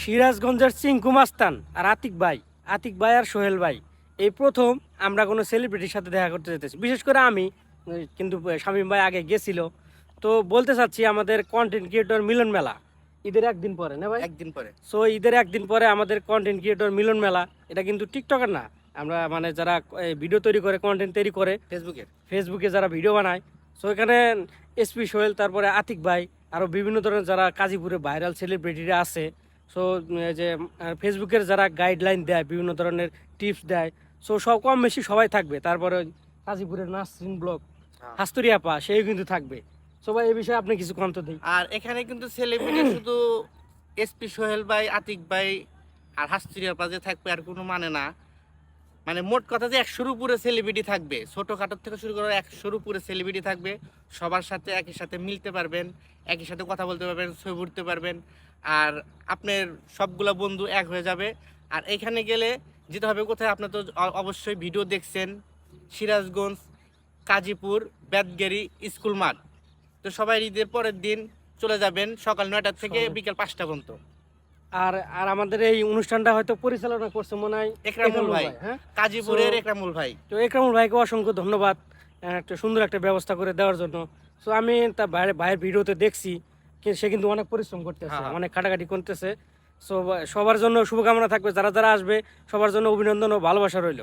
সিরাজগঞ্জের চিঙ্কু মাস্তান আর আতিক ভাই আর সোহেল ভাই এই প্রথম আমরা কোনো সেলিব্রিটির সাথে দেখা করতে যেতেছি, বিশেষ করে আমি। কিন্তু শামীম ভাই আগে গেছিল। তো বলতে চাচ্ছি, আমাদের কন্টেন্ট ক্রিয়েটর মিলন মেলা ঈদের একদিন পরে, না ভাই? একদিন পরে। সো ঈদের একদিন পরে আমাদের কন্টেন্ট ক্রিয়েটর মিলন মেলা। এটা কিন্তু টিকটকের না, আমরা মানে যারা ভিডিও তৈরি করে, কন্টেন্ট তৈরি করে ফেসবুকে যারা ভিডিও বানায়। সো এখানে এসপি সোহেল, তারপরে আতিক ভাই, আরও বিভিন্ন ধরনের যারা কাজীপুরে ভাইরাল সেলিব্রিটিরা আছে। সো যে ফেসবুকের যারা গাইডলাইন দেয়, বিভিন্ন ধরনের টিপস দেয়, সো সব কম বেশি সবাই থাকবে। তারপরে কাজীপুরের নাসরিন ব্লগ, হাস্তুরি আপা, সেও কিন্তু থাকবে। সো ভাই এই বিষয়ে আপনি কিছু কন্ত দিই। আর এখানে কিন্তু সেলিব্রিটি শুধু এসপি সোহেল ভাই, আতিক ভাই আর হাস্তুরিয়া পাজে থাকবে, আর কোনো মানে না। মানে মোট কথা যে 100-র উপরে সেলিব্রিটি থাকবে, ছোটখাটোর থেকে শুরু করে 100-র উপরে সেলিব্রিটি থাকবে। সবার সাথে একই সাথে মিলতে পারবেন, একই সাথে কথা বলতে পারবেন, ছবি উঠতে পারবেন, আর আপনার সবগুলা বন্ধু এক হয়ে যাবে। আর এখানে গেলে যেতে হবে কোথায়? আপনার তো অবশ্যই ভিডিও দেখছেন, সিরাজগঞ্জ কাজীপুর বেতগেরি স্কুল মাঠ। তো সবাই ঈদের পরের দিন চলে যাবেন সকাল 9টা থেকে বিকেল 5টা পর্যন্ত। আর আর আমাদের এই অনুষ্ঠানটা হয়তো পরিচালনা করছে মনে হয় একরামুল ভাই, হ্যাঁ, কাজীপুরের একরামুল ভাই। তো একরামুল ভাইকে অসংখ্য ধন্যবাদ একটা সুন্দর একটা ব্যবস্থা করে দেওয়ার জন্য। সো আমি তার ভাইয়ের ভিডিওতে দেখছি, সে কিন্তু অনেক পরিশ্রম করতেছে, অনেক খাটাখাটি করতেছে। সো সবার জন্য শুভকামনা থাকবে, যারা যারা আসবে সবার জন্য অভিনন্দন ও ভালোবাসা রইল।